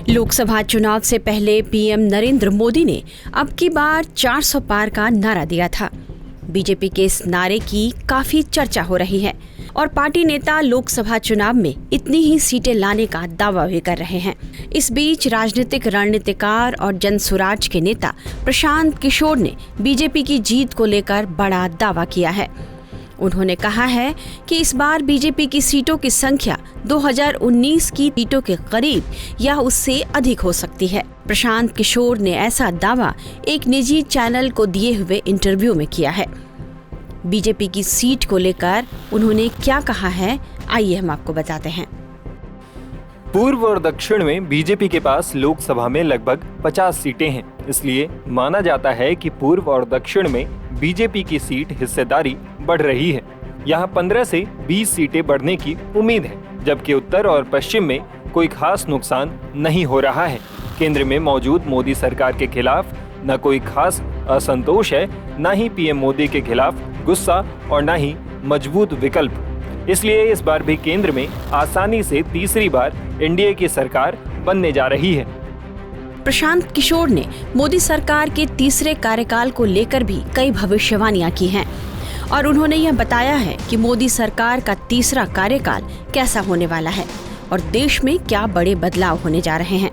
लोकसभा चुनाव से पहले पीएम नरेंद्र मोदी ने अब की बार 400 पार का नारा दिया था। बीजेपी के इस नारे की काफी चर्चा हो रही है और पार्टी नेता लोकसभा चुनाव में इतनी ही सीटें लाने का दावा भी कर रहे हैं। इस बीच राजनीतिक रणनीतिकार और जनसुराज के नेता प्रशांत किशोर ने बीजेपी की जीत को लेकर बड़ा दावा किया है। उन्होंने कहा है कि इस बार बीजेपी की सीटों की संख्या 2019 की सीटों के करीब या उससे अधिक हो सकती है। प्रशांत किशोर ने ऐसा दावा एक निजी चैनल को दिए हुए इंटरव्यू में किया है। बीजेपी की सीट को लेकर उन्होंने क्या कहा है, आइए हम आपको बताते हैं। पूर्व और दक्षिण में बीजेपी के पास लोकसभा में लगभग 50 सीटें हैं। इसलिए माना जाता है कि पूर्व और दक्षिण में बीजेपी की सीट हिस्सेदारी बढ़ रही है। यहाँ 15 से 20 सीटें बढ़ने की उम्मीद है, जबकि उत्तर और पश्चिम में कोई खास नुकसान नहीं हो रहा है। केंद्र में मौजूद मोदी सरकार के खिलाफ न कोई खास असंतोष है, न ही पीएम मोदी के खिलाफ गुस्सा और न ही मजबूत विकल्प। इसलिए इस बार भी केंद्र में आसानी से तीसरी बार एनडीए की सरकार बनने जा रही है। प्रशांत किशोर ने मोदी सरकार के तीसरे कार्यकाल को लेकर भी कई भविष्यवाणियां की हैं और उन्होंने यह बताया है कि मोदी सरकार का तीसरा कार्यकाल कैसा होने वाला है और देश में क्या बड़े बदलाव होने जा रहे हैं।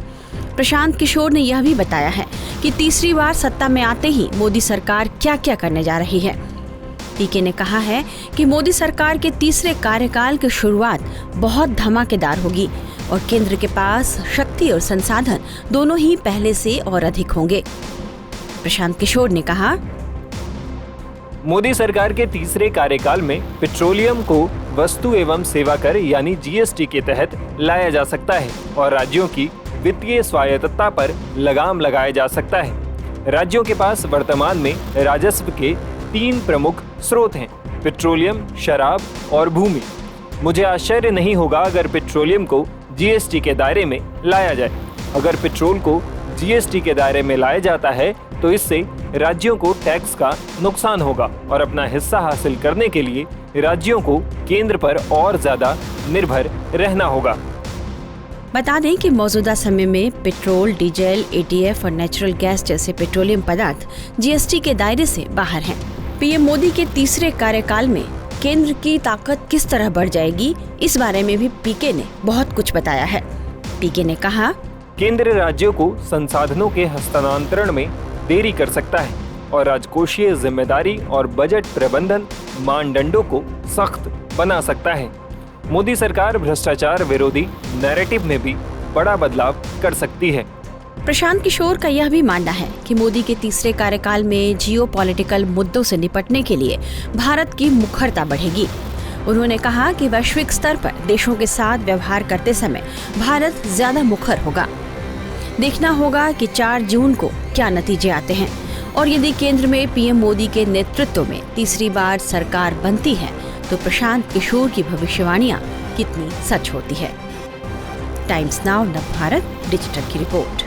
प्रशांत किशोर ने यह भी बताया है कि तीसरी बार सत्ता में आते ही मोदी सरकार क्या क्या करने जा रही है। पीके ने कहा है कि मोदी सरकार के तीसरे कार्यकाल की शुरुआत बहुत धमाकेदार होगी और केंद्र के पास शक्ति और संसाधन दोनों ही पहले से और अधिक होंगे। प्रशांत किशोर ने कहा, मोदी सरकार के तीसरे कार्यकाल में पेट्रोलियम को वस्तु एवं सेवा कर यानी जीएसटी के तहत लाया जा सकता है और राज्यों की वित्तीय स्वायत्तता पर लगाम लगाया जा सकता है। राज्यों के पास वर्तमान में राजस्व के 3 प्रमुख स्रोत हैं: पेट्रोलियम, शराब और भूमि। मुझे आश्चर्य नहीं होगा अगर पेट्रोलियम को जीएसटी के दायरे में लाया जाए। अगर पेट्रोल को जीएसटी के दायरे में लाया जाता है तो इससे राज्यों को टैक्स का नुकसान होगा और अपना हिस्सा हासिल करने के लिए राज्यों को केंद्र पर और ज्यादा निर्भर रहना होगा। बता दें कि मौजूदा समय में पेट्रोल, डीजल, एटीएफ और नेचुरल गैस जैसे पेट्रोलियम पदार्थ जीएसटी के दायरे से बाहर हैं। पीएम मोदी के तीसरे कार्यकाल में केंद्र की ताकत किस तरह बढ़ जाएगी, इस बारे में भी पीके ने बहुत कुछ बताया है। पीके ने कहा, केंद्र राज्यों को संसाधनों के हस्तांतरण में देरी कर सकता है और राजकोषीय जिम्मेदारी और बजट प्रबंधन मानदंडों को सख्त बना सकता है। मोदी सरकार भ्रष्टाचार विरोधी नैरेटिव में भी बड़ा बदलाव कर सकती है। प्रशांत किशोर का यह भी मानना है कि मोदी के तीसरे कार्यकाल में जियोपॉलिटिकल मुद्दों से निपटने के लिए भारत की मुखरता बढ़ेगी। उन्होंने कहा कि वैश्विक स्तर पर देशों के साथ व्यवहार करते समय भारत ज्यादा मुखर होगा। देखना होगा कि 4 जून को क्या नतीजे आते हैं और यदि केंद्र में पीएम मोदी के नेतृत्व में तीसरी बार सरकार बनती है तो प्रशांत किशोर की भविष्यवाणियां कितनी सच होती है। टाइम्स नाउ नव भारत डिजिटल की रिपोर्ट।